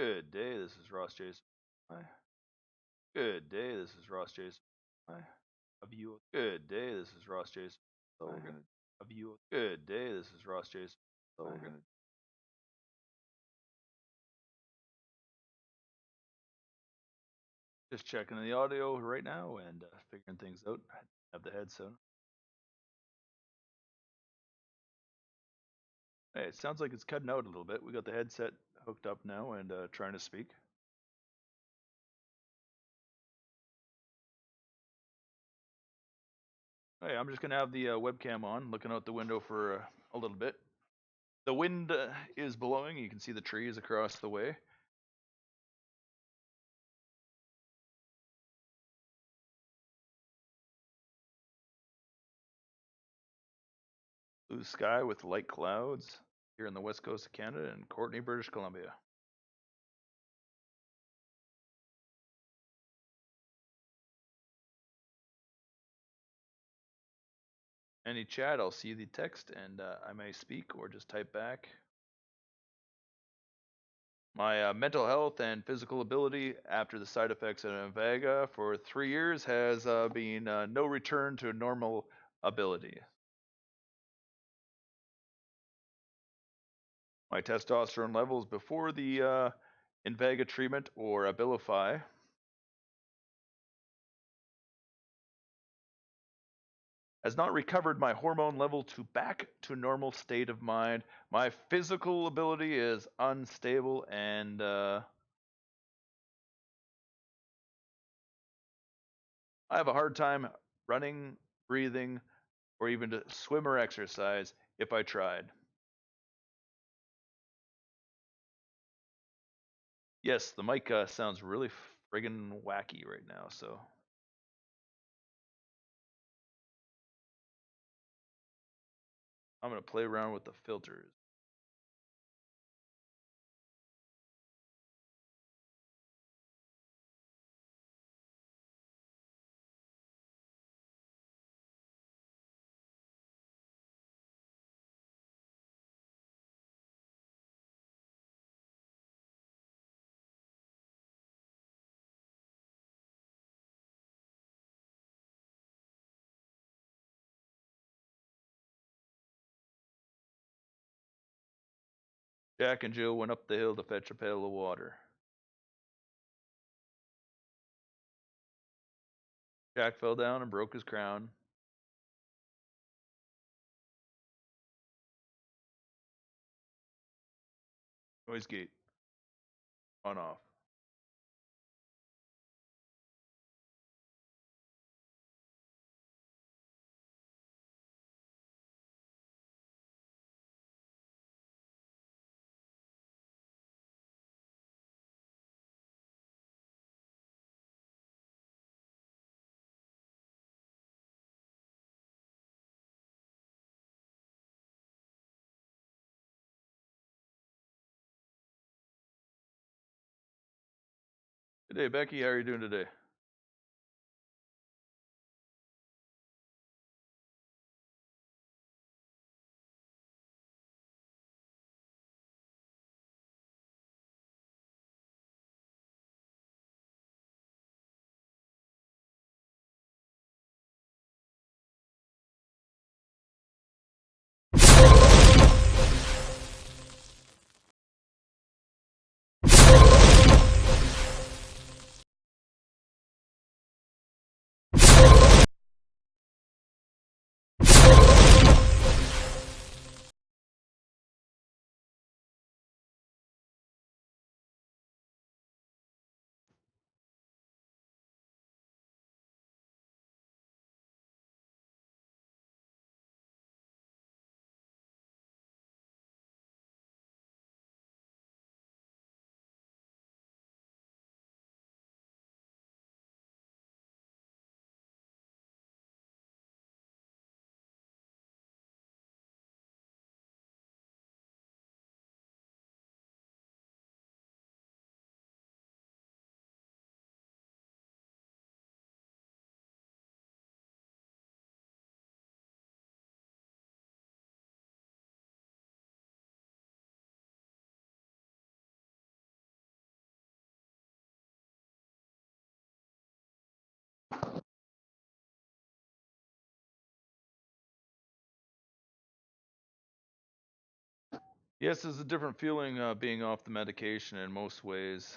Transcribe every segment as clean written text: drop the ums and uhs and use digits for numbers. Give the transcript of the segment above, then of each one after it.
Good day, this is Ross Jason. Hi. Good day, this is Ross Jason. Hi. A view. Good day, this is Ross Jason. So we're gonna. A view. Good day, this is Ross Jason. So we're gonna. Just checking the audio right now and figuring things out. Have the headset. Hey, it sounds like it's cutting out a little bit. We got the headset hooked up now and trying to speak. Hey, I'm just gonna have the webcam on, looking out the window for a little bit. The wind is blowing. You can see the trees across the way. Blue sky with light clouds here in the west coast of Canada and Courtenay, British Columbia. Any chat, I'll see the text and I may speak or just type back. My mental health and physical ability after the side effects of Invega for 3 years has been no return to normal ability. My testosterone levels before the Invega treatment or Abilify has not recovered my hormone level to back to normal state of mind. My physical ability is unstable and I have a hard time running, breathing, or even to swim or exercise if I tried. Yes, the mic sounds really friggin' wacky right now, so. I'm going to play around with the filters. Jack and Jill went up the hill to fetch a pail of water. Jack fell down and broke his crown. Noise gate. On off. Good day, Becky. How are you doing today? Yes, it's a different feeling being off the medication in most ways.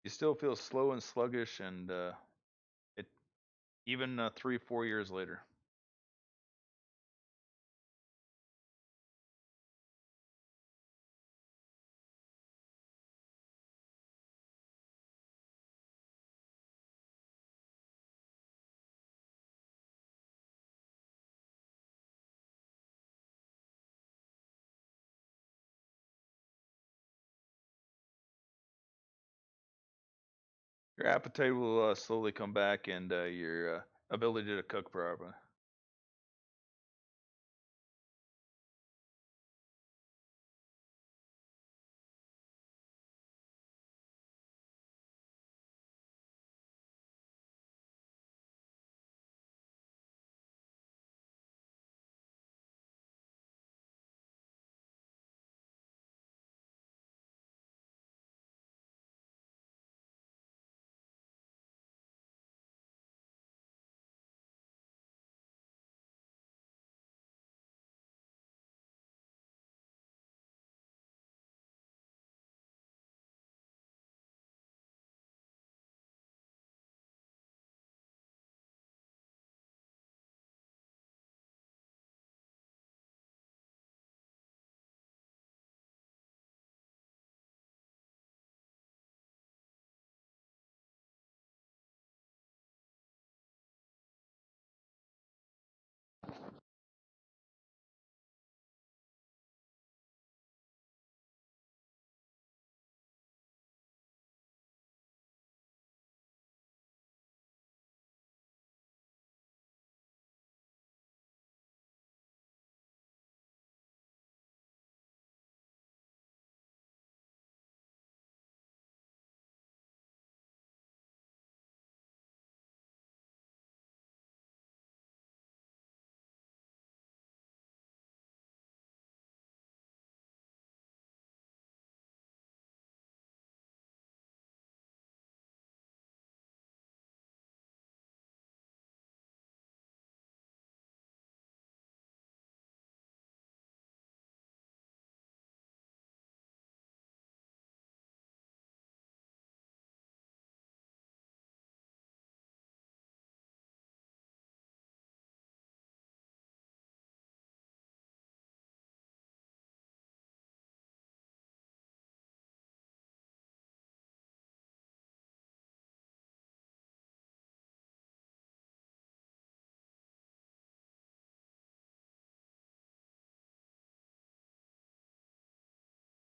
You still feel slow and sluggish, and it even 3, 4 years later. Your appetite will slowly come back, and your ability to cook properly.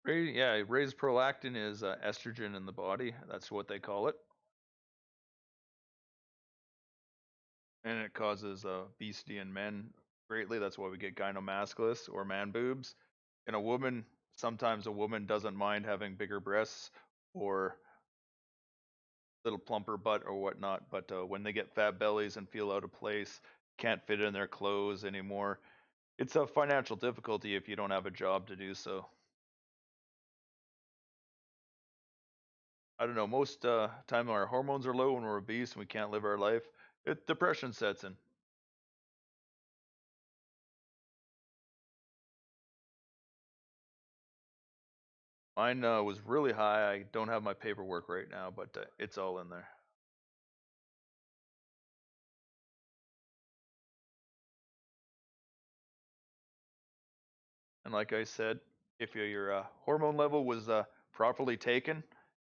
Yeah, raised prolactin is estrogen in the body. That's what they call it, and it causes obesity in men greatly. That's why we get gynomasculine or man boobs. In a woman, sometimes a woman doesn't mind having bigger breasts or little plumper butt or whatnot, but when they get fat bellies and feel out of place, can't fit in their clothes anymore, it's a financial difficulty if you don't have a job to do so. I don't know. Most time our hormones are low when we're obese and we can't live our life. Depression sets in. Mine was really high. I don't have my paperwork right now, but it's all in there. And like I said, if your hormone level was properly taken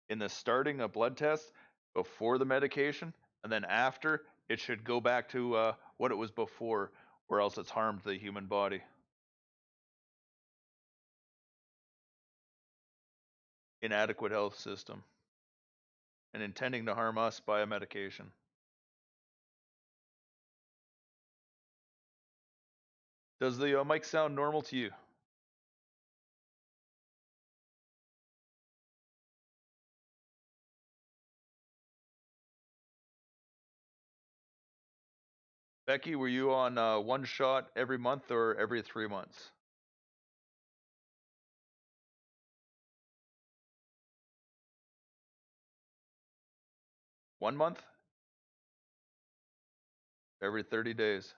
in the starting a blood test before the medication, and then after, it should go back to what it was before, or else it's harmed the human body. Inadequate health system and intending to harm us by a medication. Does the mic sound normal to you? Becky, were you on one shot every month or every 3 months? 1 month? Every 30 days.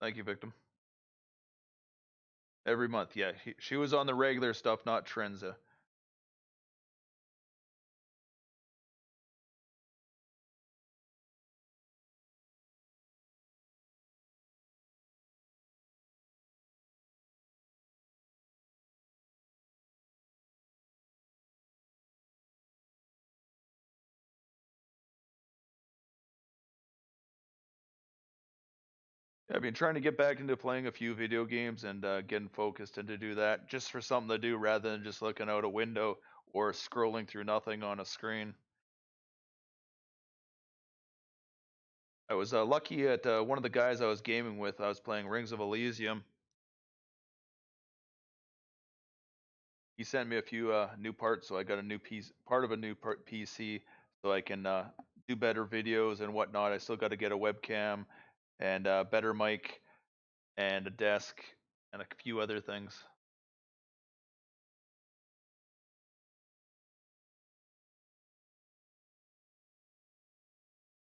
Thank you, victim. Every month, yeah. She was on the regular stuff, not Trenza. I've been trying to get back into playing a few video games and getting focused and to do that just for something to do rather than just looking out a window or scrolling through nothing on a screen. I was lucky at one of the guys I was gaming with. I was playing Rings of Elysium. He sent me a few new parts, so I got a new piece, part of a new PC, so I can do better videos and whatnot. I still got to get a webcam and a better mic and a desk and a few other things.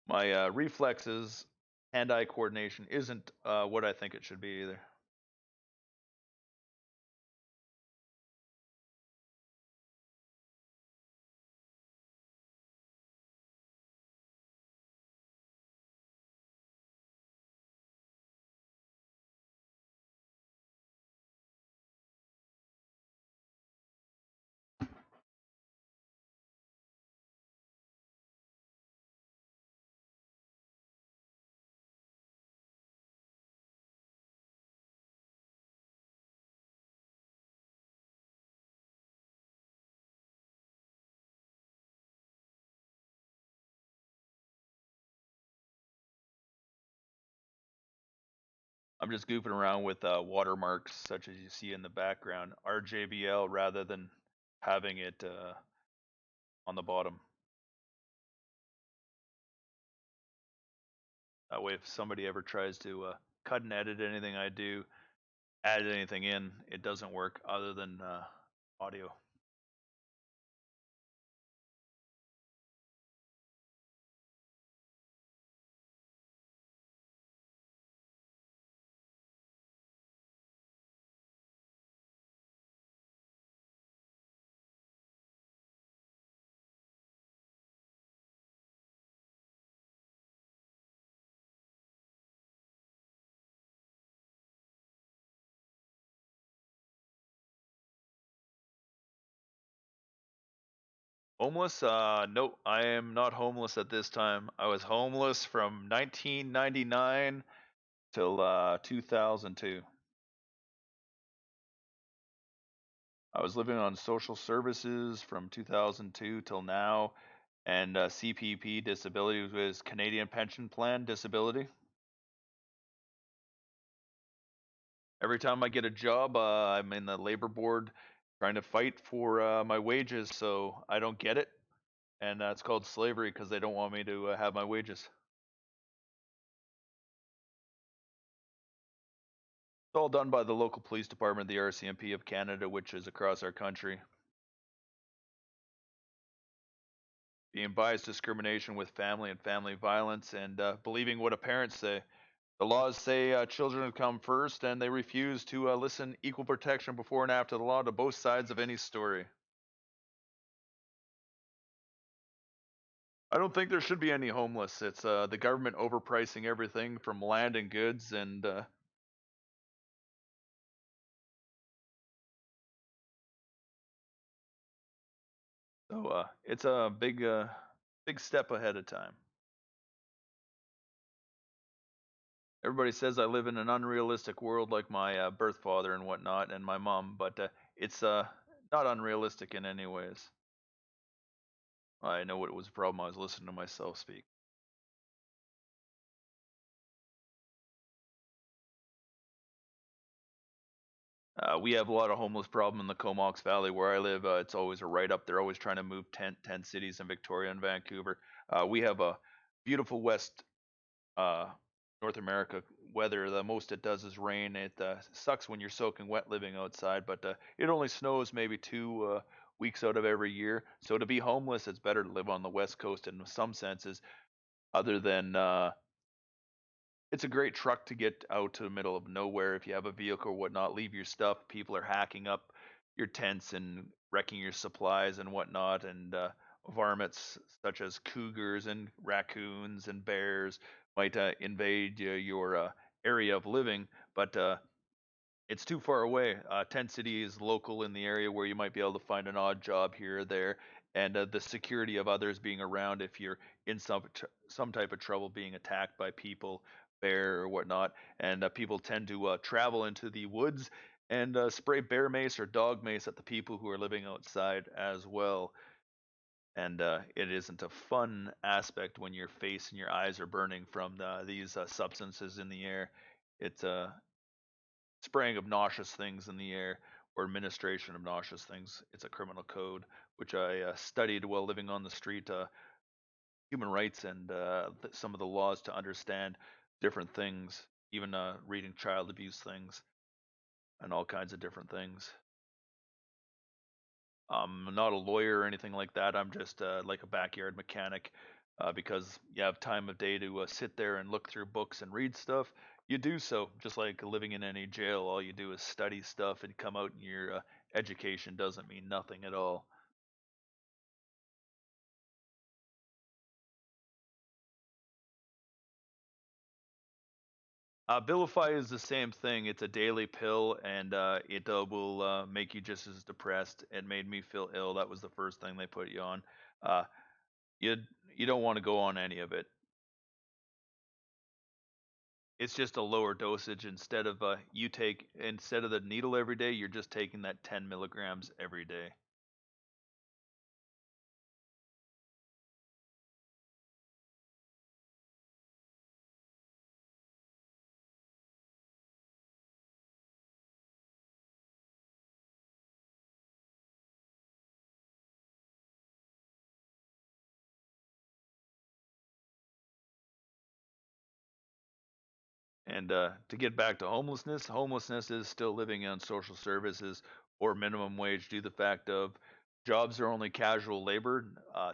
My reflexes, hand-eye coordination isn't what I think it should be either. I'm just goofing around with watermarks such as you see in the background, RJBL rather than having it on the bottom. That way, if somebody ever tries to cut and edit anything I do, add anything in, it doesn't work other than audio. Homeless? No, I am not homeless at this time. I was homeless from 1999 till 2002. I was living on social services from 2002 till now, and CPP disability was Canadian Pension Plan disability. Every time I get a job, I'm in the labor board trying to fight for my wages, so I don't get it, and it's called slavery because they don't want me to have my wages. It's all done by the local police department, the RCMP of Canada, which is across our country. Being biased discrimination with family and family violence, and believing what a parents say. The laws say children come first, and they refuse to listen equal protection before and after the law to both sides of any story. I don't think there should be any homeless. It's the government overpricing everything from land and goods, and so it's a big step ahead of time. Everybody says I live in an unrealistic world, like my birth father and whatnot, and my mom, but it's not unrealistic in any ways. I know what was the problem. I was listening to myself speak. We have a lot of homeless problem in the Comox Valley where I live. It's always a write up. They're always trying to move tent cities in Victoria and Vancouver. We have a beautiful West uh, North America weather. The most it does is rain. It sucks when you're soaking wet living outside, but it only snows maybe 2 weeks out of every year. So to be homeless, it's better to live on the West Coast in some senses, other than it's a great truck to get out to the middle of nowhere if you have a vehicle or whatnot. Leave your stuff. People are hacking up your tents and wrecking your supplies and whatnot. And varmints such as cougars and raccoons and bears might invade your area of living. But it's too far away. Tent City is local in the area where you might be able to find an odd job here or there, and the security of others being around if you're in some type of trouble, being attacked by people, bear or whatnot. And people tend to travel into the woods and spray bear mace or dog mace at the people who are living outside as well. And it isn't a fun aspect when your face and your eyes are burning from these substances in the air. It's spraying of nauseous things in the air or administration of nauseous things. It's a criminal code, which I studied while living on the street, human rights and some of the laws to understand different things, even reading child abuse things and all kinds of different things. I'm not a lawyer or anything like that. I'm just like a backyard mechanic because you have time of day to sit there and look through books and read stuff. You do so, just like living in any jail. All you do is study stuff and come out, and your education doesn't mean nothing at all. Abilify is the same thing. It's a daily pill, and it will make you just as depressed. It made me feel ill. That was the first thing they put you on. Uh, you you don't want to go on any of it. It's just a lower dosage. Instead of the needle every day, you're just taking that 10 milligrams every day. And to get back to homelessness, homelessness is still living on social services or minimum wage due to the fact of jobs are only casual labor.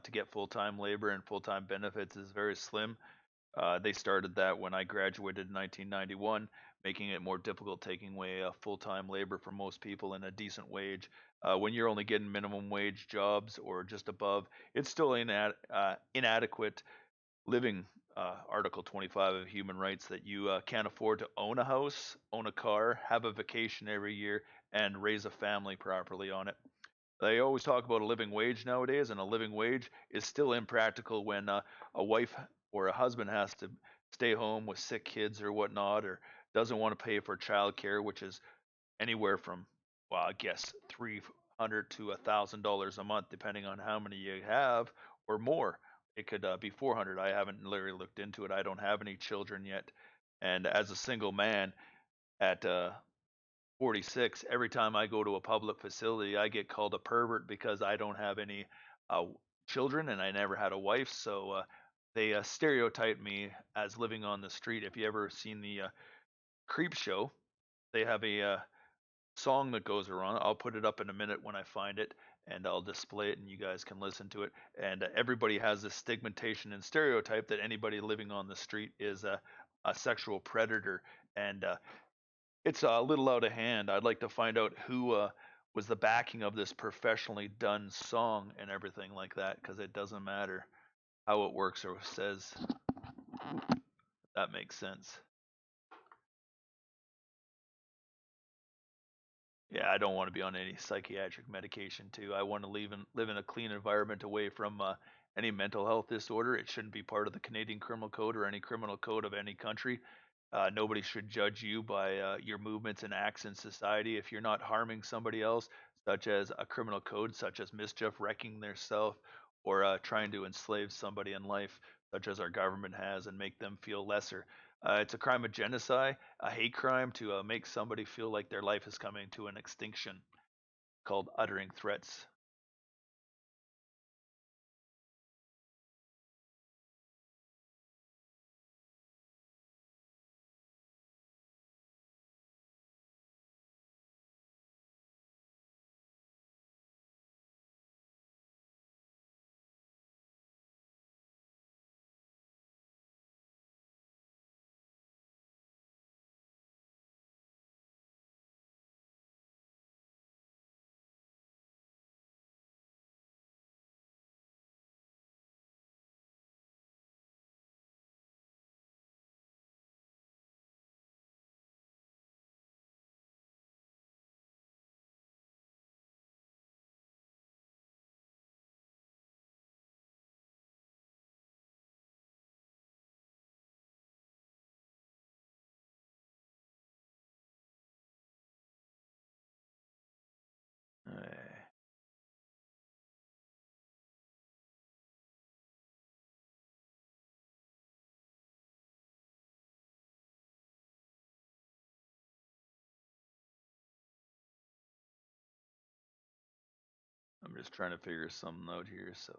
To get full-time labor and full-time benefits is very slim. They started that when I graduated in 1991, making it more difficult taking away full-time labor for most people in a decent wage. When you're only getting minimum wage jobs or just above, it's still inadequate living. Article 25 of human rights that you can't afford to own a house, own a car, have a vacation every year, and raise a family properly on it. They always talk about a living wage nowadays, and a living wage is still impractical when a wife or a husband has to stay home with sick kids or whatnot, or doesn't want to pay for childcare, which is anywhere from, well, I guess $300 to $1,000 a month, depending on how many you have, or more. It could be 400. I haven't literally looked into it. I don't have any children yet, and as a single man at 46, every time I go to a public facility, I get called a pervert because I don't have any uh, children and I never had a wife. So they stereotype me as living on the street. If you ever seen the Creep Show, they have a song that goes around. I'll put it up in a minute when I find it, and I'll display it, and you guys can listen to it. And everybody has this stigmatization and stereotype that anybody living on the street is a sexual predator, and it's a little out of hand. I'd like to find out who was the backing of this professionally done song and everything like that, because it doesn't matter how it works or says. That makes sense. Yeah, I don't want to be on any psychiatric medication too. I want to live in a clean environment away from any mental health disorder. It shouldn't be part of the Canadian Criminal Code or any criminal code of any country. Nobody should judge you by your movements and acts in society if you're not harming somebody else, such as a criminal code, such as mischief, wrecking their self, or trying to enslave somebody in life, such as our government has, and make them feel lesser. It's a crime of genocide, a hate crime to make somebody feel like their life is coming to an extinction, called uttering threats. I'm just trying to figure something out here. So.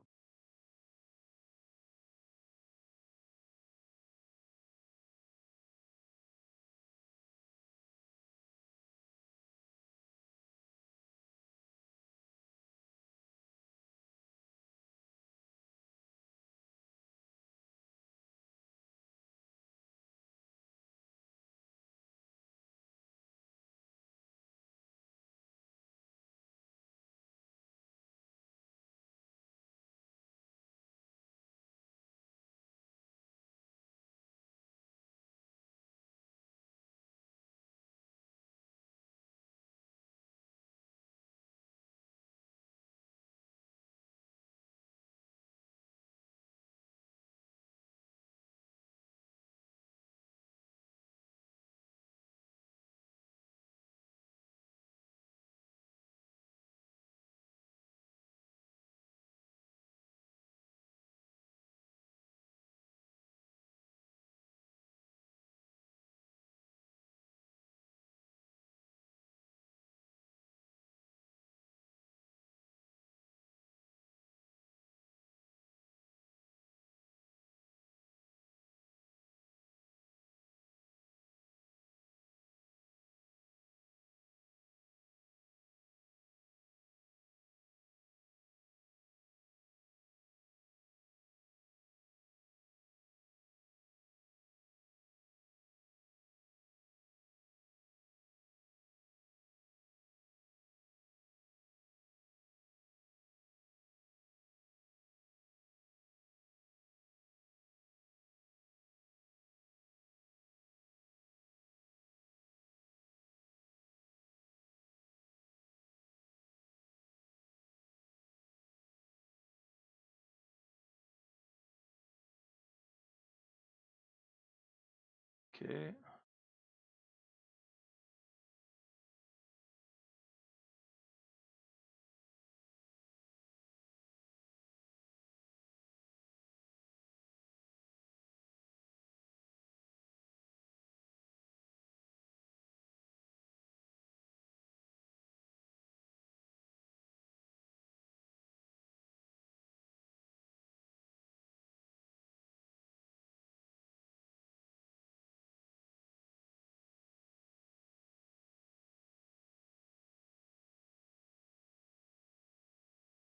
Okay.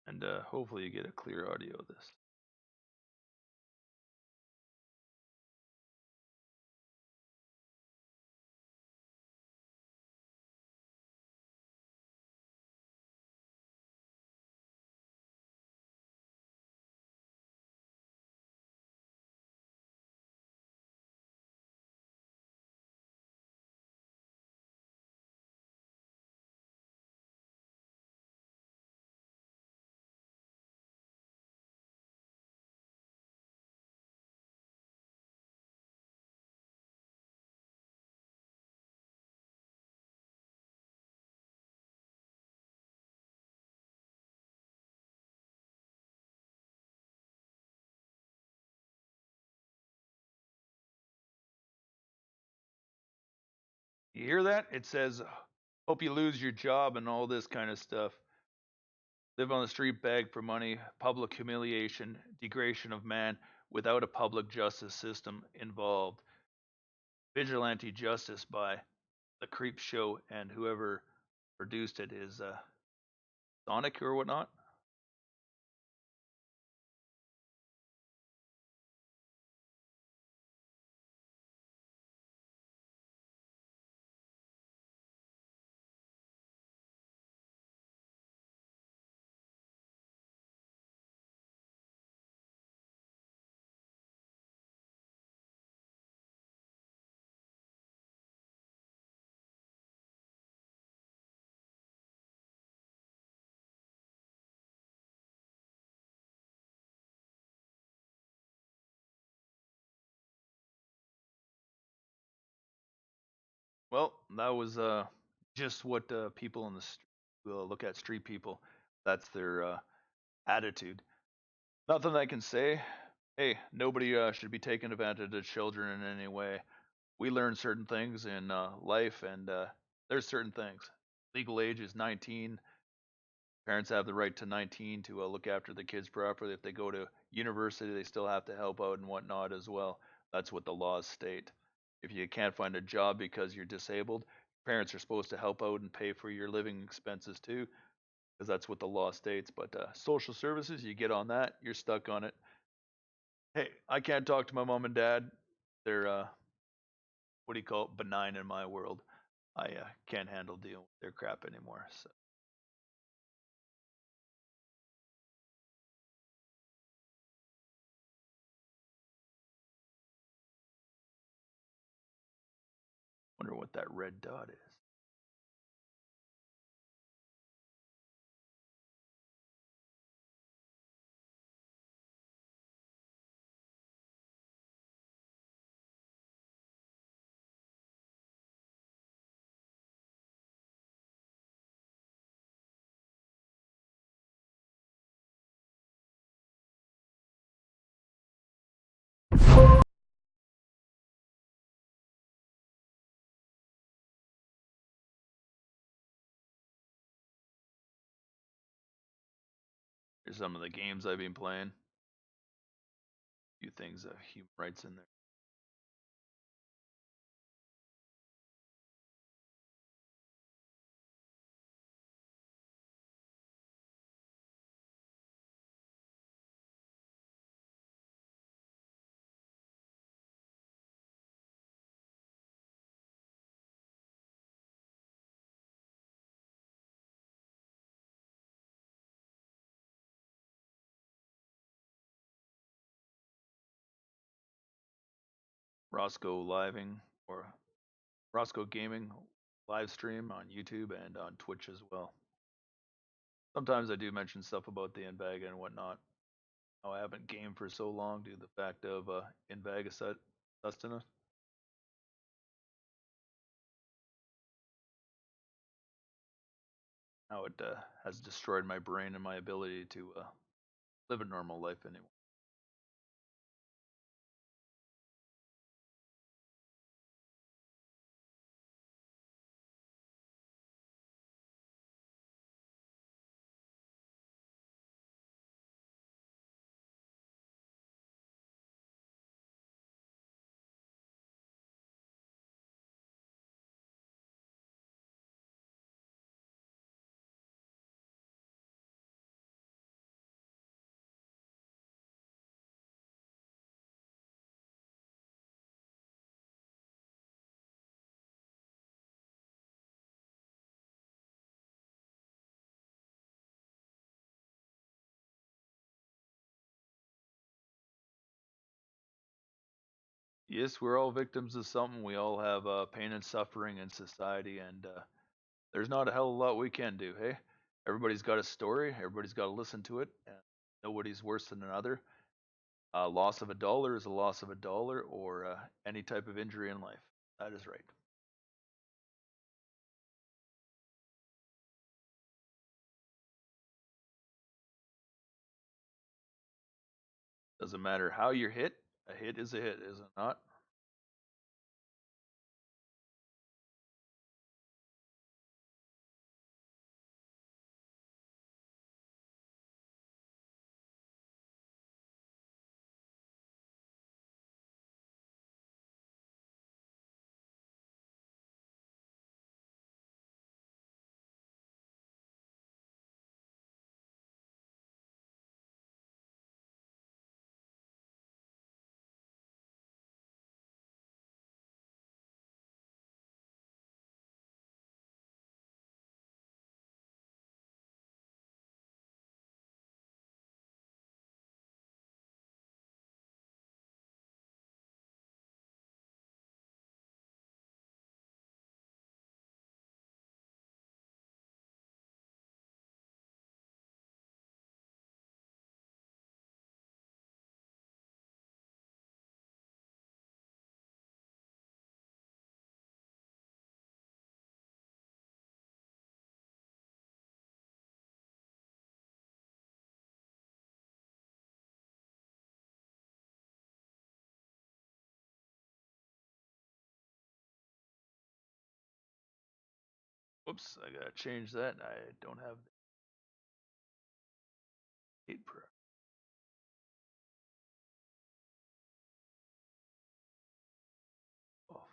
And hopefully you get a clear audio of this. You hear that? It says, hope you lose your job and all this kind of stuff. Live on the street, beg for money, public humiliation, degradation of man without a public justice system involved. Vigilante justice by the Creep Show and whoever produced it is Sonic or whatnot. Well, that was just what people in the look at street people. That's their attitude. Nothing I can say. Hey, nobody should be taking advantage of children in any way. We learn certain things in life, and there's certain things. Legal age is 19. Parents have the right to 19 to look after the kids properly. If they go to university, they still have to help out and whatnot as well. That's what the laws state. If you can't find a job because you're disabled, parents are supposed to help out and pay for your living expenses too, because that's what the law states. But social services, you get on that, you're stuck on it. Hey, I can't talk to my mom and dad. They're what do you call it? Benign in my world. I can't handle dealing with their crap anymore. So wonder what that red dot is. Here's some of the games I've been playing. A few things of human rights in there. Roscoe Living or Roscoe Gaming live stream on YouTube and on Twitch as well. Sometimes I do mention stuff about the Invega and whatnot. How I haven't gamed for so long due to the fact of Invega sustenance. How it has destroyed my brain and my ability to live a normal life anymore. Yes, we're all victims of something. We all have pain and suffering in society, and there's not a hell of a lot we can do. Hey, everybody's got a story. Everybody's got to listen to it. And nobody's worse than another. Loss of a dollar is a loss of a dollar, or any type of injury in life. That is right. Doesn't matter how you're hit. A hit is a hit, is it not? Whoops, I gotta change that. I don't have 8 per. Oh.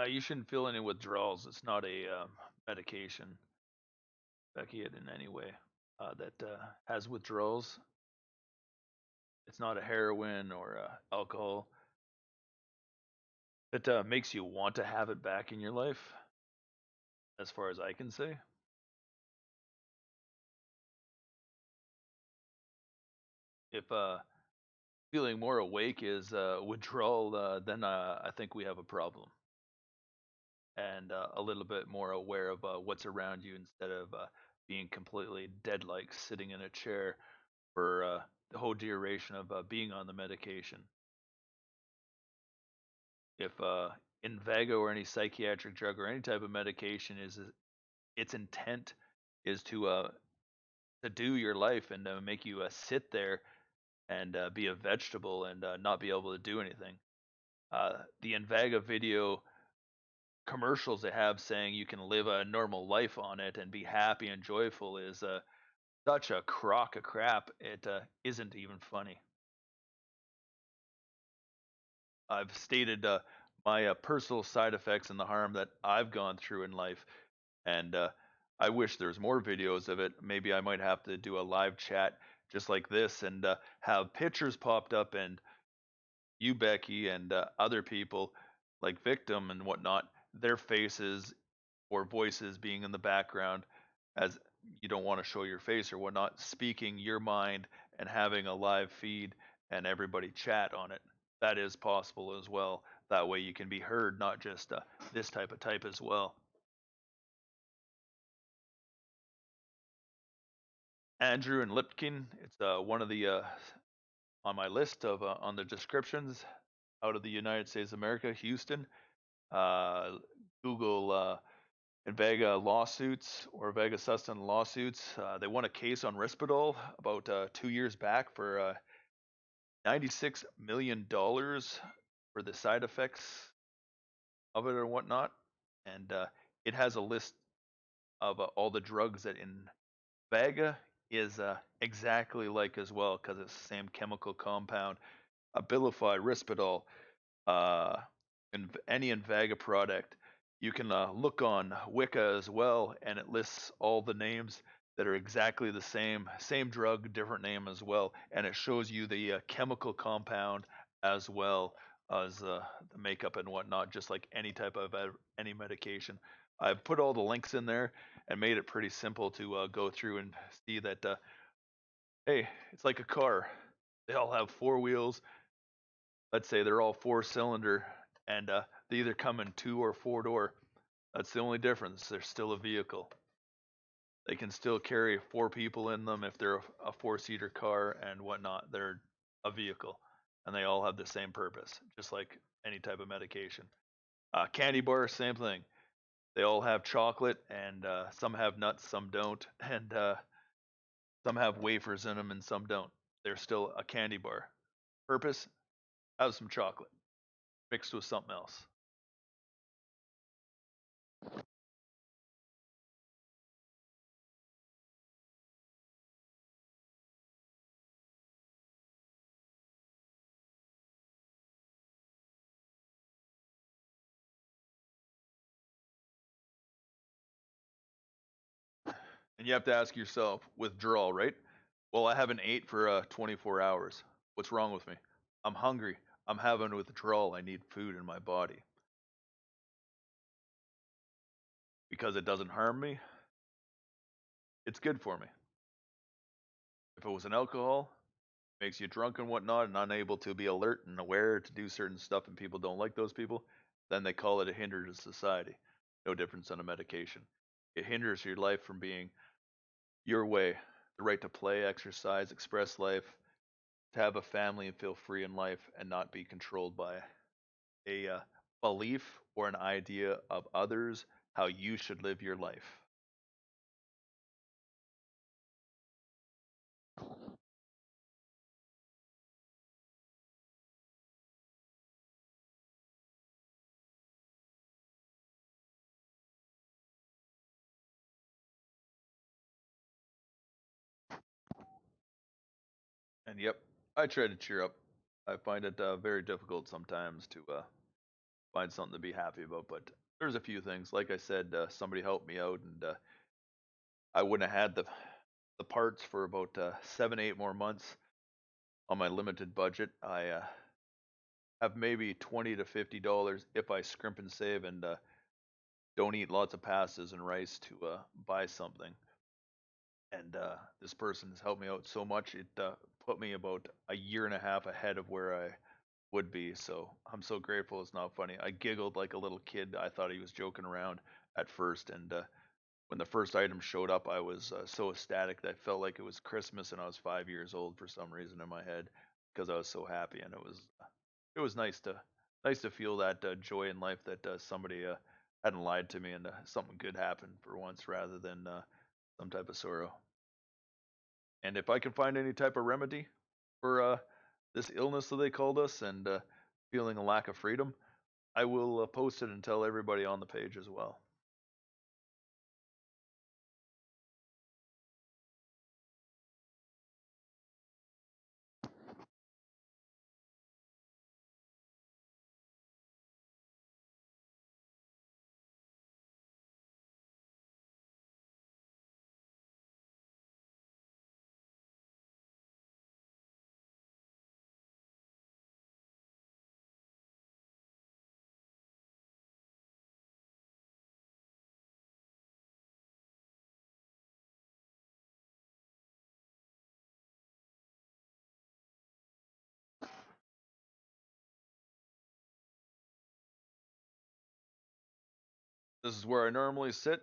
You shouldn't feel any withdrawals. It's not a medication, Becky, in any way that has withdrawals. It's not a heroin or alcohol. It makes you want to have it back in your life, as far as I can say. If feeling more awake is withdrawal, then I think we have a problem. And a little bit more aware of what's around you instead of being completely dead like sitting in a chair for the whole duration of being on the medication. If Invega or any psychiatric drug or any type of medication is its intent is to do your life and make you sit there and be a vegetable and not be able to do anything. The Invega video commercials they have saying you can live a normal life on it and be happy and joyful is such a crock of crap. It isn't even funny. I've stated my personal side effects and the harm that I've gone through in life, and I wish there's more videos of it. Maybe I might have to do a live chat just like this and have pictures popped up and you, Becky, and other people like Victim and whatnot, their faces or voices being in the background as you don't want to show your face or whatnot, speaking your mind and having a live feed and everybody chat on it. That is possible as well. That way you can be heard, not just this type of type as well. Andrew and Lipkin, it's one of the on my list of on the descriptions out of the United States of America, Houston. Uh, Google Invega lawsuits or Vega Sustan lawsuits. They won a case on Risperdal about 2 years back for $96 million for the side effects of it or whatnot. And it has a list of all the drugs that Invega is exactly like as well because it's the same chemical compound. Abilify, Risperdal, and any Invega product. You can look on Wicca as well, and it lists all the names that are exactly the same drug, different name as well, and it shows you the chemical compound as well as the makeup and whatnot, just like any type of any medication. I've put all the links in there and made it pretty simple to go through and see that. Hey, it's like a car. They all have four wheels. Let's say they're all four-cylinder, and they either come in two or four door. That's the only difference. They're still a vehicle. They can still carry four people in them if they're a four-seater car and whatnot. They're a vehicle, and they all have the same purpose, just like any type of medication. Candy bar, same thing. They all have chocolate, and some have nuts, some don't, and some have wafers in them, and some don't. They're still a candy bar. Purpose: have some chocolate mixed with something else. And you have to ask yourself, withdrawal, right? Well, I haven't ate for 24 hours. What's wrong with me? I'm hungry. I'm having withdrawal. I need food in my body. Because it doesn't harm me, it's good for me. If it was an alcohol, makes you drunk and whatnot and unable to be alert and aware to do certain stuff and people don't like those people, then they call it a hindrance to society. No difference than a medication. It hinders your life from being your way. The right to play, exercise, express life, to have a family and feel free in life and not be controlled by a belief or an idea of others how you should live your life. And yep, I try to cheer up. I find it very difficult sometimes to find something to be happy about, but there's a few things. Like I said, somebody helped me out, and I wouldn't have had the parts for about 7, 8 more months on my limited budget. I have maybe $20 to $50 if I scrimp and save and don't eat lots of pastas and rice to buy something. And this person has helped me out so much. It put me about a year and a half ahead of where I would be. So I'm so grateful. It's not funny. I giggled like a little kid. I thought he was joking around at first. And when the first item showed up, I was so ecstatic that I felt like it was Christmas and I was 5 years old for some reason in my head because I was so happy. And it was nice to feel that joy in life that somebody hadn't lied to me and something good happened for once rather than some type of sorrow. And if I can find any type of remedy for this illness that they called us and feeling a lack of freedom, I will post it and tell everybody on the page as well. This is where I normally sit.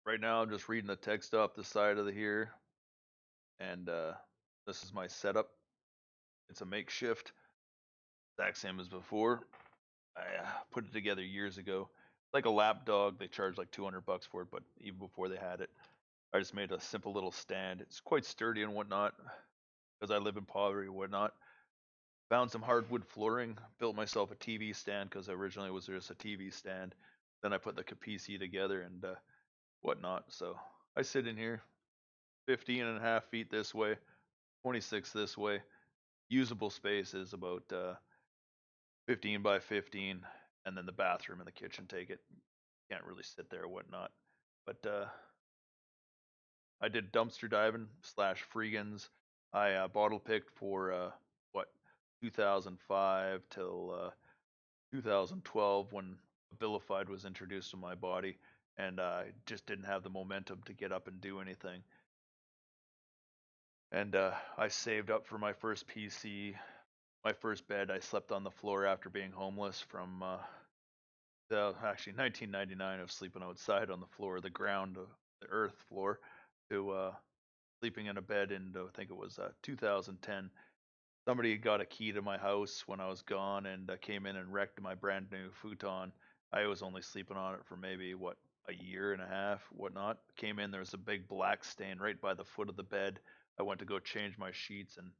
Right now, I'm just reading the text off the side of the here, and this is my setup. It's a makeshift, exact same as before. I put it together years ago. Like a lap dog, they charge like $200 for it, but even before they had it, I just made a simple little stand. It's quite sturdy and whatnot, because I live in poverty and whatnot. Found some hardwood flooring, built myself a TV stand because originally it was just a TV stand. Then I put the capici together and whatnot. So I sit in here 15 and a half feet this way, 26 this way. usable space is about 15 by 15, and then the bathroom and the kitchen take it. Can't really sit there or whatnot. But I did dumpster diving slash freegans. I bottle picked for what 2005 till 2012 when Abilified was introduced to my body, and I just didn't have the momentum to get up and do anything. And I saved up for my first PC, my first bed. I slept on the floor after being homeless from actually 1999 of sleeping outside on the floor, the ground, the earth floor, to sleeping in a bed in I think it was 2010. Somebody got a key to my house when I was gone and came in and wrecked my brand new futon. I was only sleeping on it for maybe a year and a half, whatnot. Came in, there was a big black stain right by the foot of the bed. I went to go change my sheets and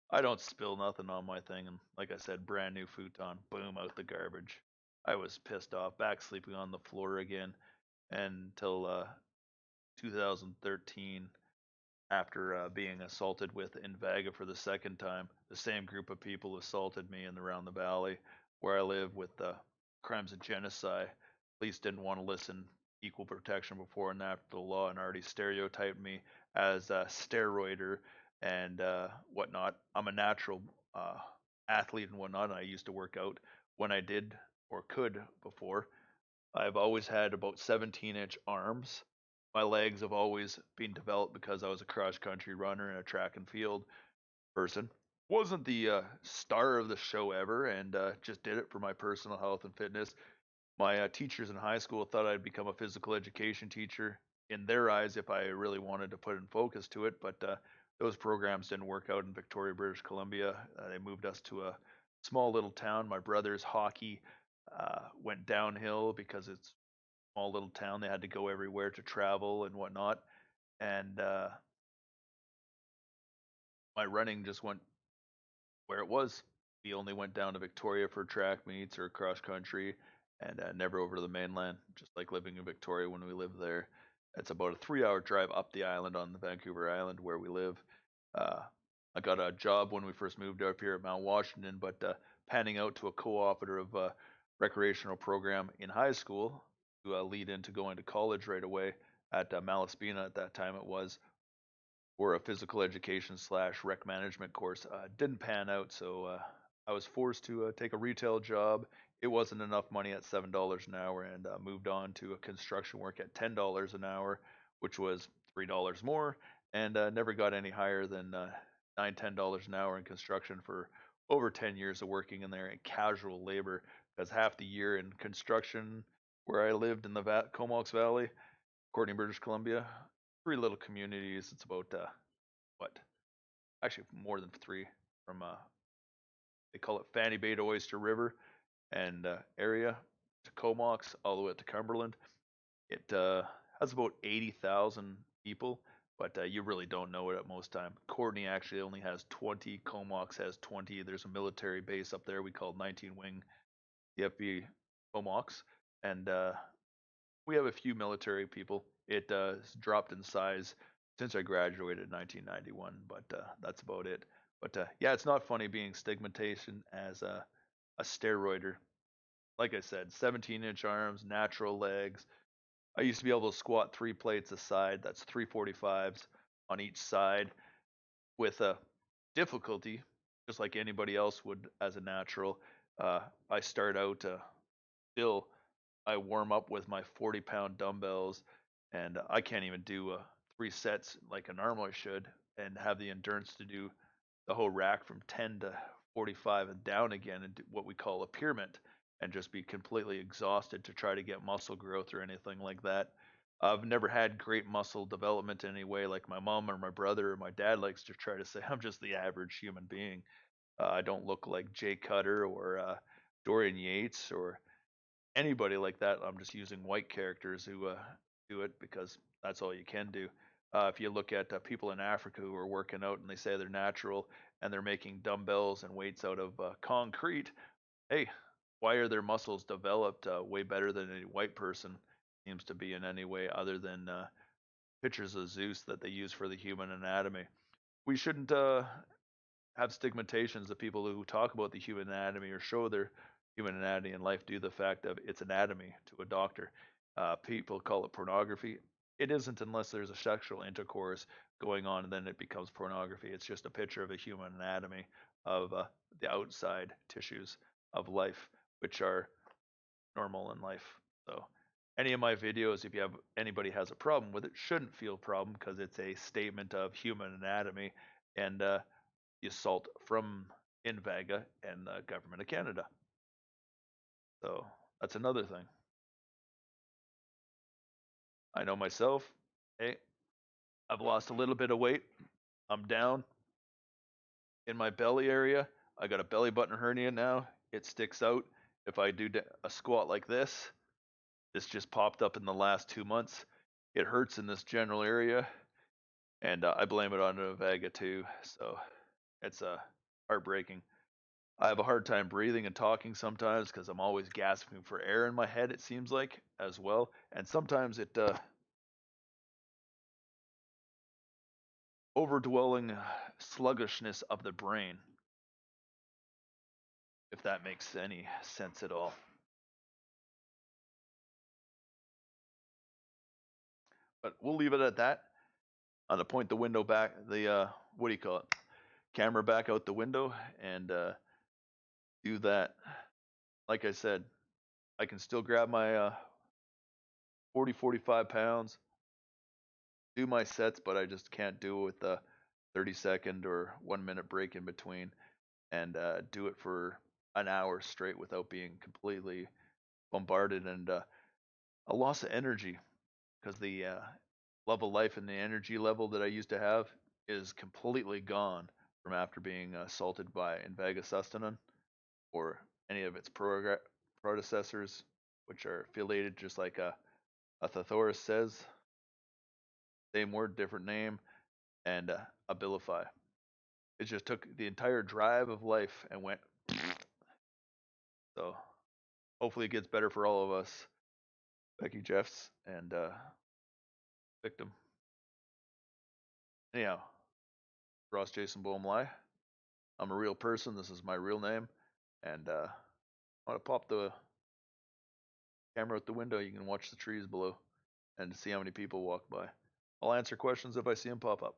I don't spill nothing on my thing. And like I said, brand new futon, boom, out the garbage. I was pissed off, back sleeping on the floor again until 2013 after being assaulted with Invega for the second time. The same group of people assaulted me in around the valley where I live with crimes of genocide. Police didn't want to listen. Equal protection before and after the law, and already stereotyped me as a steroider and whatnot. I'm a natural athlete and whatnot, and I used to work out when I did or could before. I've always had about 17-inch arms. My legs have always been developed because I was a cross country runner and a track and field person. Wasn't the star of the show ever, and just did it for my personal health and fitness. My teachers in high school thought I'd become a physical education teacher in their eyes if I really wanted to put in focus to it, but those programs didn't work out in Victoria, British Columbia. They moved us to a small little town. My brother's hockey went downhill because it's a small little town. They had to go everywhere to travel and whatnot. And my running just went where it was. We only went down to Victoria for track meets or cross country, and never over to the mainland. Just like living in Victoria when we lived there. It's about a 3-hour drive up the island on the Vancouver Island where we live. Uh, I got a job when we first moved up here at Mount Washington, but panning out to a co-operative recreational program in high school to lead into going to college right away at Malaspina at that time it was, or a physical education slash rec management course. Didn't pan out, so I was forced to take a retail job. It wasn't enough money at $7 an hour, and moved on to a construction work at $10 an hour, which was $3 more, and never got any higher than $9, $10 an hour in construction for over 10 years of working in there in casual labor. Because half the year in construction where I lived in the Comox Valley, Courtney, British Columbia, three little communities. It's about what? Actually, more than three. From they call it Fanny Bay to Oyster River and area to Comox, all the way up to Cumberland. It has about 80,000 people, but you really don't know it at most time. Courtney actually only has 20. Comox has 20. There's a military base up there we call 19 Wing, the FB Comox, and we have a few military people. It dropped in size since I graduated in 1991, but that's about it. But yeah, it's not funny being stigmatization as a steroider. Like I said, 17-inch arms, natural legs. I used to be able to squat 3 plates a side. That's 345s on each side with a difficulty, just like anybody else would as a natural. I start out still I warm up with my 40-pound dumbbells, and I can't even do 3 sets like I normally should, and have the endurance to do the whole rack from 10 to 45 and down again, and do what we call a pyramid, and just be completely exhausted to try to get muscle growth or anything like that. I've never had great muscle development in any way, like my mom or my brother or my dad likes to try to say. I'm just the average human being. I don't look like Jay Cutter or Dorian Yates or anybody like that. I'm just using white characters who do it because that's all you can do. If you look at people in Africa who are working out and they say they're natural and they're making dumbbells and weights out of concrete, hey, why are their muscles developed way better than any white person seems to be in any way other than pictures of Zeus that they use for the human anatomy? We shouldn't have stigmatizations of people who talk about the human anatomy or show their human anatomy in life due to the fact of its anatomy to a doctor. People call it pornography. It isn't unless there's a sexual intercourse going on, and then it becomes pornography. It's just a picture of a human anatomy of the outside tissues of life, which are normal in life. So any of my videos, if you have anybody has a problem with it, shouldn't feel a problem because it's a statement of human anatomy and the assault from Invega and the government of Canada. So that's another thing. I know myself. Hey, I've lost a little bit of weight. I'm down in my belly area. I got a belly button hernia now. It sticks out. If I do a squat like this just popped up in the last 2 months. It hurts in this general area, and I blame it on Invega too. So it's heartbreaking. I have a hard time breathing and talking sometimes because I'm always gasping for air in my head. It seems like as well, and sometimes it overdwelling sluggishness of the brain, if that makes any sense at all. But we'll leave it at that. I'm gonna point the window back, the what do you call it? Camera back out the window and do that. Like I said, I can still grab my 40, 45 pounds, do my sets, but I just can't do it with a 30-second or 1 minute break in between and do it for an hour straight without being completely bombarded and a loss of energy because the love of life and the energy level that I used to have is completely gone from after being assaulted by Invega Sustanon or any of its predecessors, which are affiliated just like a Thesaurus says, same word, different name, and Abilify. It just took the entire drive of life and went. So hopefully it gets better for all of us, Becky Jeffs and victim. Anyhow, Ross Jason Bohmley. I'm a real person. This is my real name, and I want to pop the camera out the window. You can watch the trees below and see how many people walk by. I'll answer questions if I see them pop up.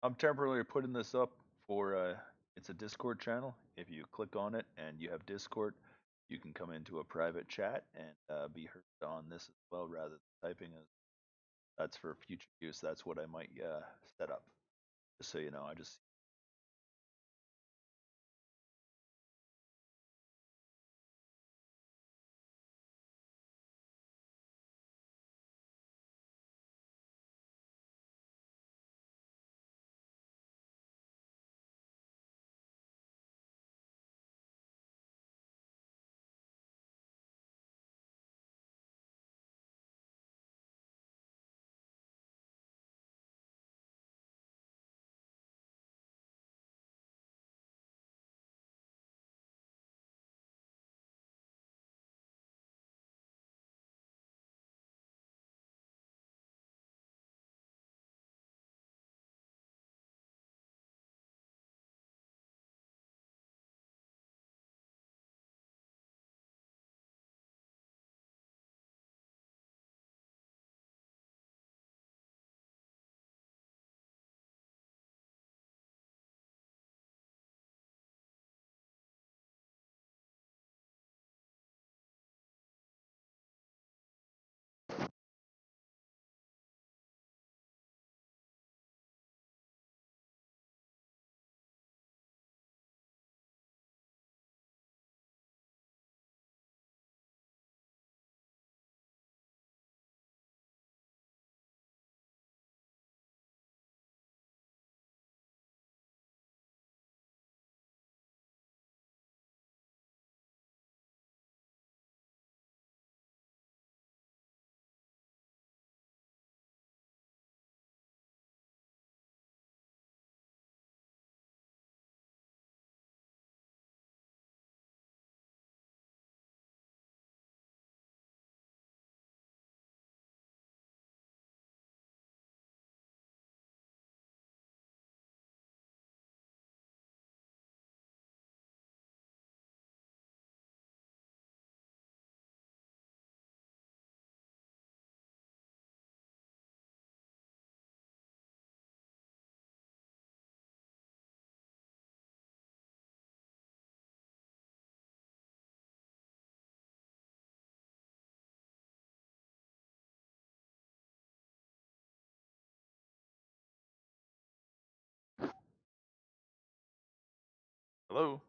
I'm temporarily putting this up for it's a Discord channel. If you click on it and you have Discord, you can come into a private chat and be heard on this as well, rather than typing. That's for future use. That's what I might set up. Just so you know, I just. Hello.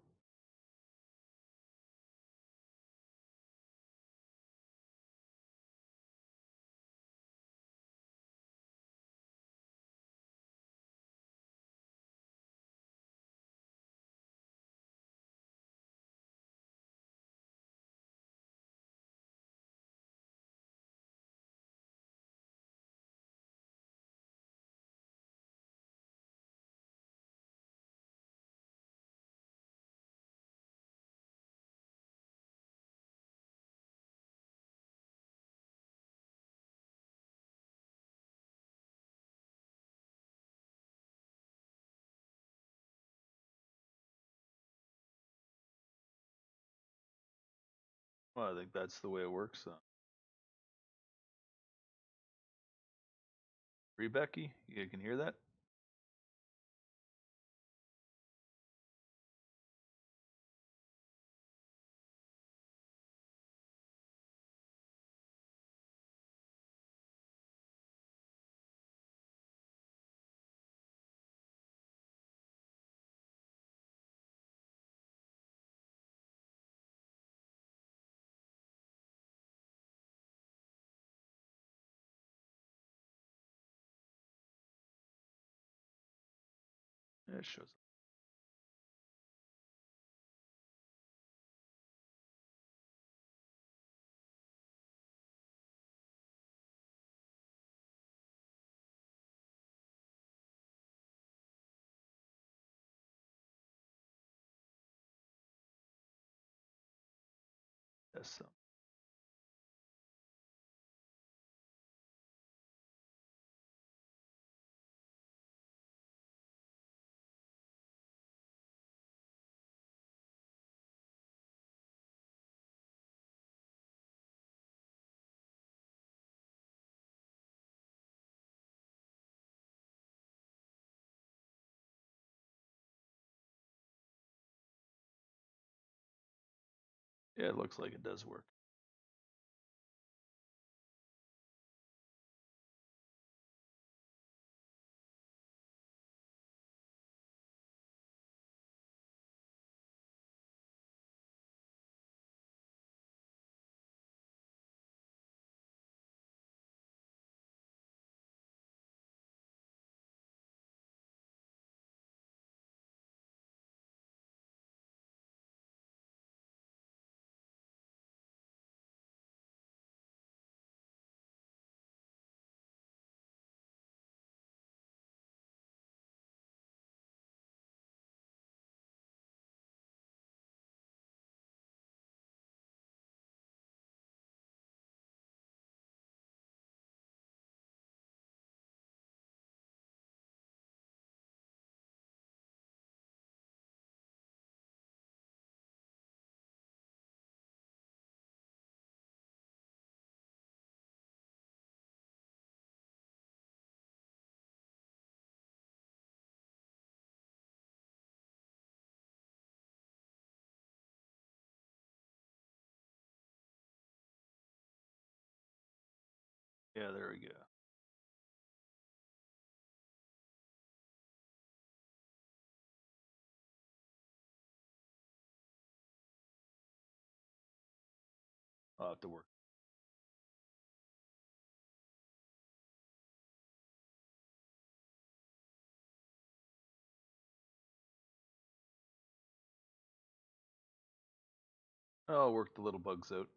Well, I think that's the way it works. Rebecca, you can hear that? Yeah, it shows. Yes. Yeah, it looks like it does work. Yeah, there we go. I'll have to work. I'll work the little bugs out.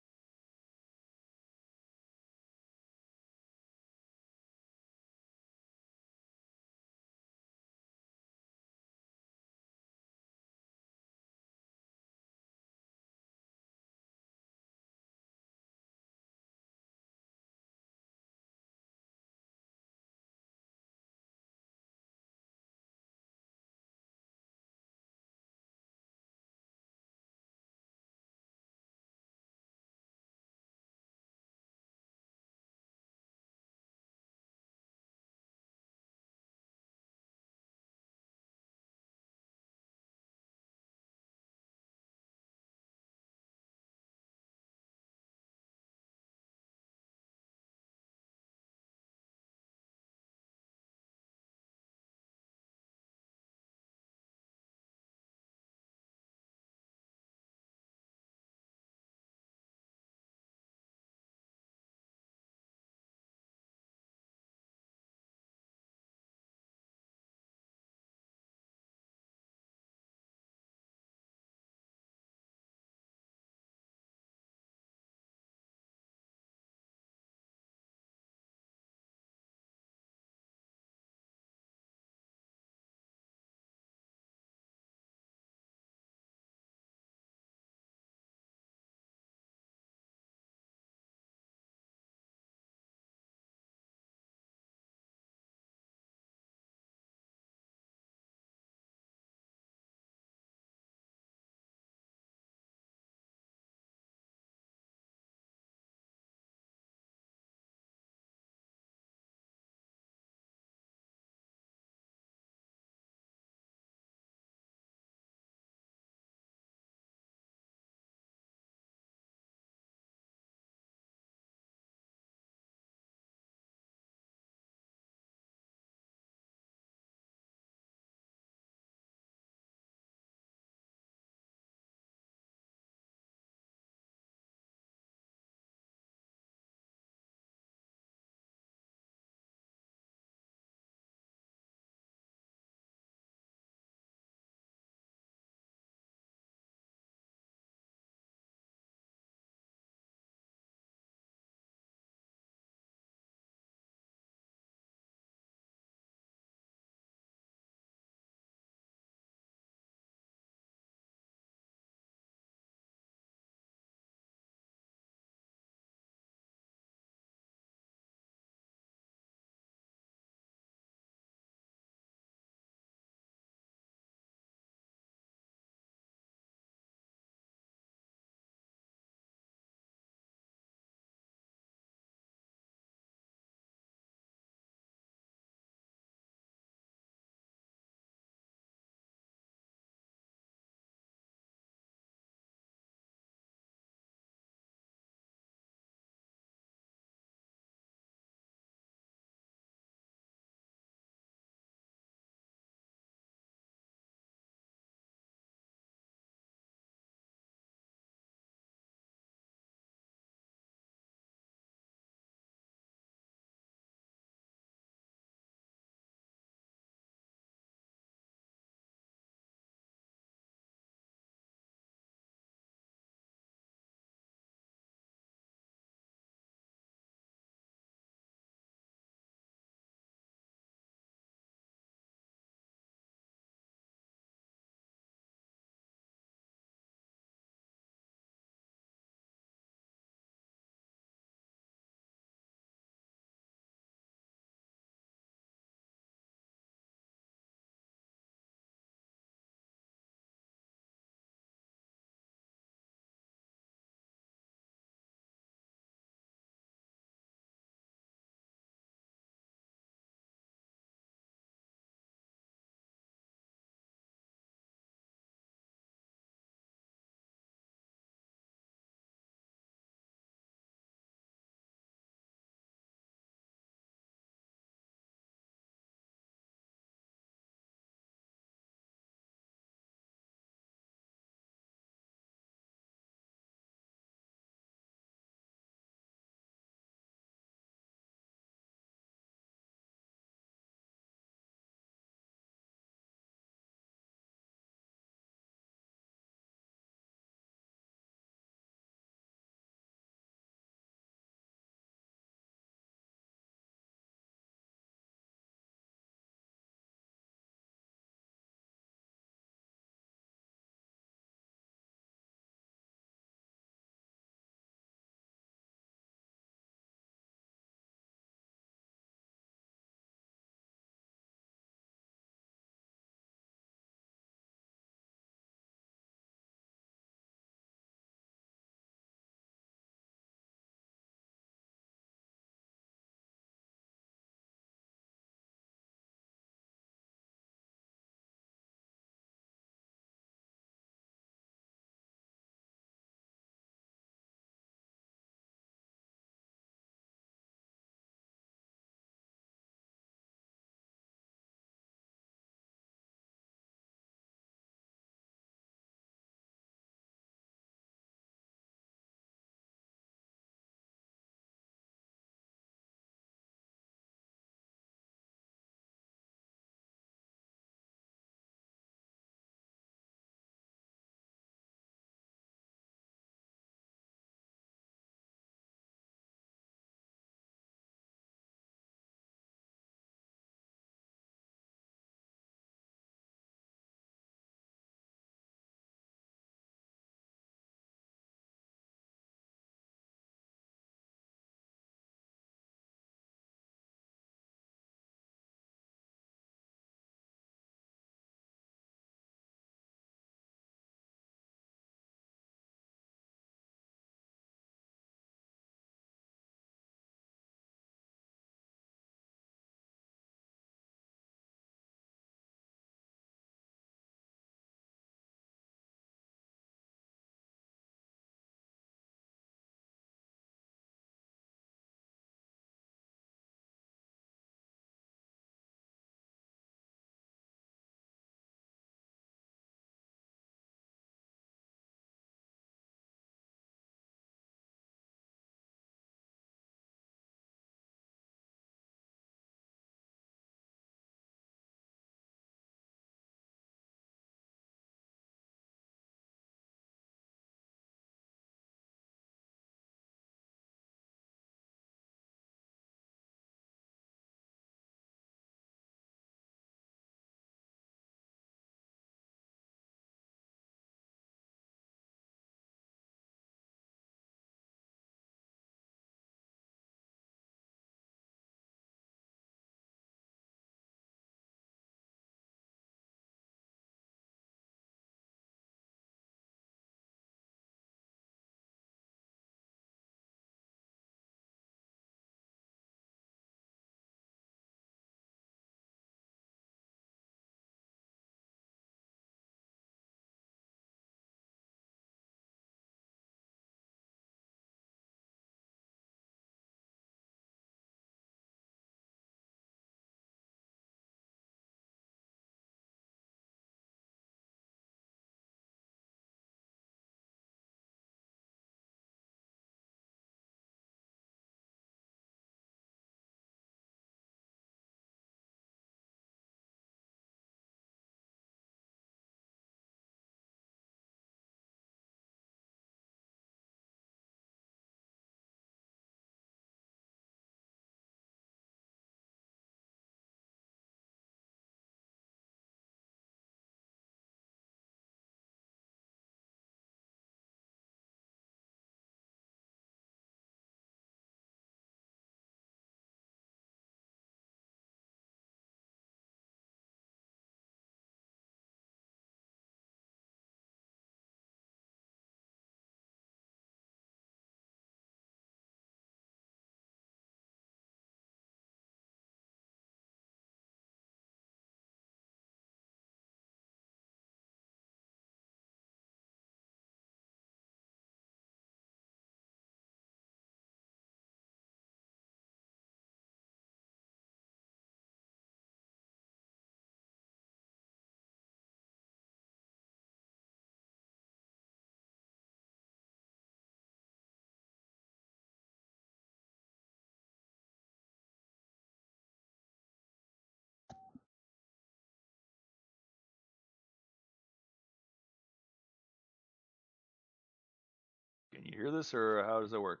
Can you hear this, or how does it work?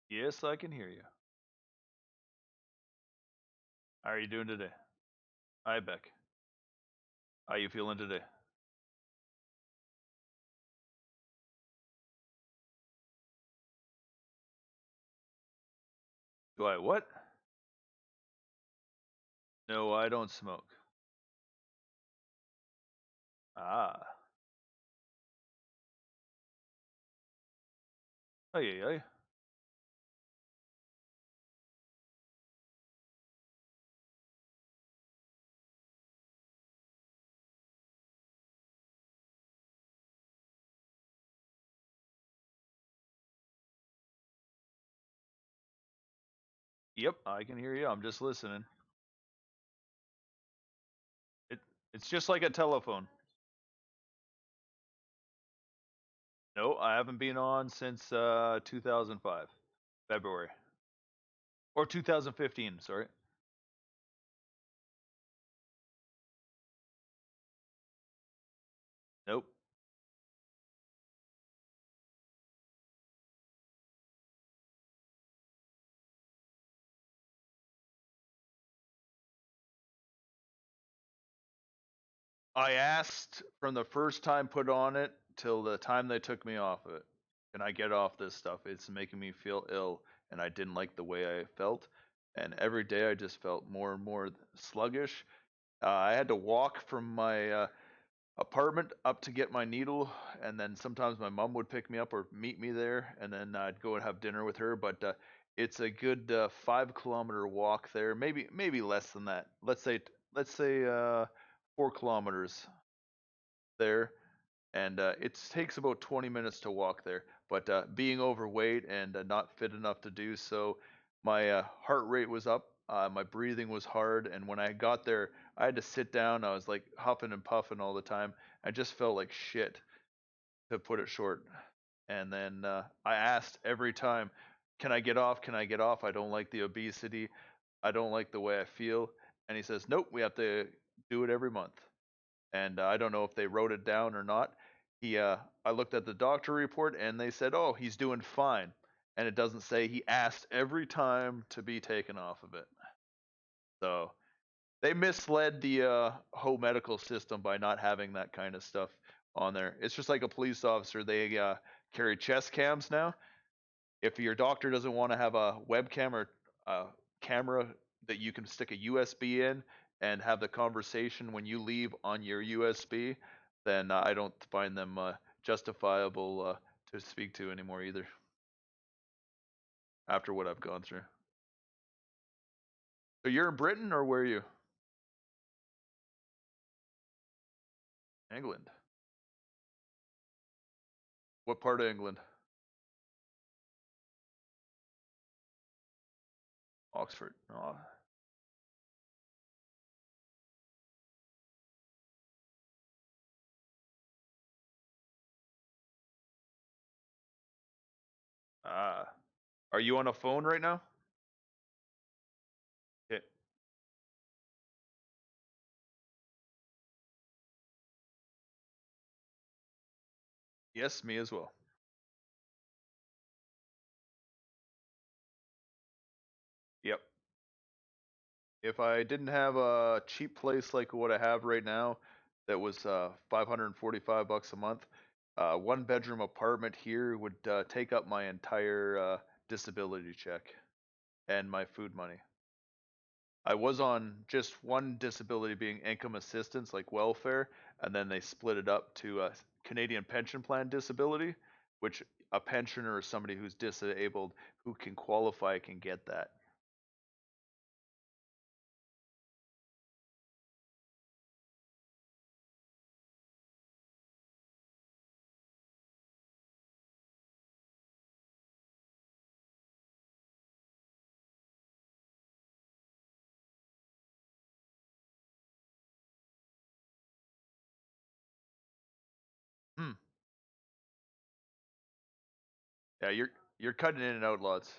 Yes, I can hear you. How are you doing today? Hi, Beck. How you feeling today? Do I what? No, I don't smoke. Ah. Ay, ay, ay. Yep, I can hear you. I'm just listening. It it's just like a telephone. No, I haven't been on since 2005, February. Or 2015, sorry. Nope. I asked from the first time put on it till the time they took me off of it. Can I get off this stuff? It's making me feel ill, and I didn't like the way I felt. And every day I just felt more and more sluggish. I had to walk from my apartment up to get my needle, and then sometimes my mom would pick me up or meet me there, and then I'd go and have dinner with her. But it's a good 5 kilometer walk there, maybe less than that. Let's say 4 kilometers there, and it takes about 20 minutes to walk there. But being overweight and not fit enough to do so, my heart rate was up, my breathing was hard, and when I got there, I had to sit down. I was like huffing and puffing all the time. I just felt like shit, to put it short. And then I asked every time, "Can I get off? Can I get off? I don't like the obesity. I don't like the way I feel." And he says, "Nope, we have to do it every month." And I don't know if they wrote it down or not. I looked at the doctor report and they said, "Oh, he's doing fine," and it doesn't say he asked every time to be taken off of it. So they misled the whole medical system by not having that kind of stuff on there. It's just like a police officer; they carry chest cams now. If your doctor doesn't want to have a webcam or a camera that you can stick a USB in and have the conversation when you leave on your USB, then I don't find them justifiable to speak to anymore either after what I've gone through. So you're in Britain, or where are you? England. What part of England? Oxford. Oh. Ah. Are you on a phone right now? Okay. Yes, me as well. Yep. If I didn't have a cheap place like what I have right now, that was 545 bucks a month, one bedroom apartment here would take up my entire disability check and my food money. I was on just one disability being income assistance, like welfare, and then they split it up to a Canadian pension plan disability, which a pensioner or somebody who's disabled who can qualify can get that. Hmm. Yeah, you're cutting in and out lots.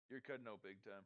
You're cutting out big time.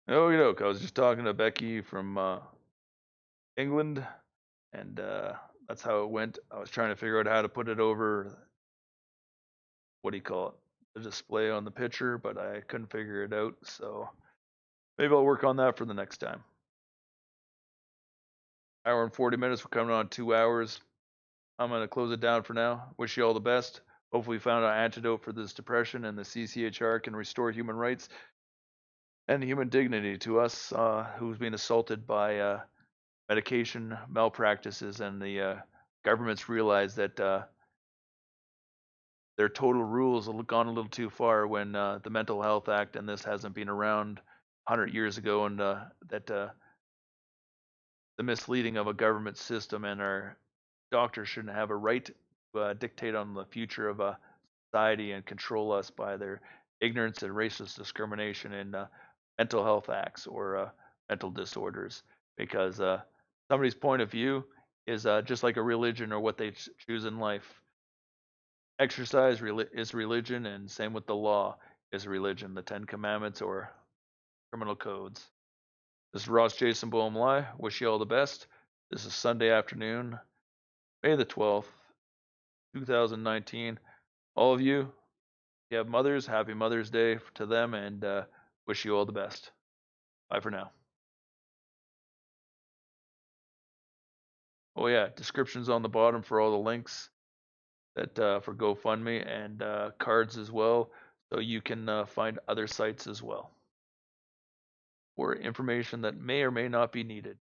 Oh, you know, I was just talking to Becky from England, and that's how it went. I was trying to figure out how to put it over, what do you call it, the display on the picture, but I couldn't figure it out. So maybe I'll work on that for the next time. Hour and 40 minutes. We're coming on 2 hours. I'm going to close it down for now. Wish you all the best. Hopefully, we found an antidote for this depression, and the CCHR can restore human rights and human dignity to us who's been assaulted by medication malpractices, and the governments realize that their total rules have gone a little too far when the Mental Health Act and this hasn't been around 100 years ago, and that the misleading of a government system and our doctors shouldn't have a right to dictate on the future of a society and control us by their ignorance and racist discrimination in mental health acts or mental disorders, because somebody's point of view is just like a religion or what they choose in life. Exercise is religion, and same with the law is religion, the Ten Commandments or criminal codes. This is Ross Jason Boham. Wish you all the best. This is Sunday afternoon, May the 12th, 2019. All of you, if you have mothers, happy Mother's Day to them, and wish you all the best. Bye for now. Oh yeah, descriptions on the bottom for all the links that for GoFundMe and cards as well, so you can find other sites as well for information that may or may not be needed.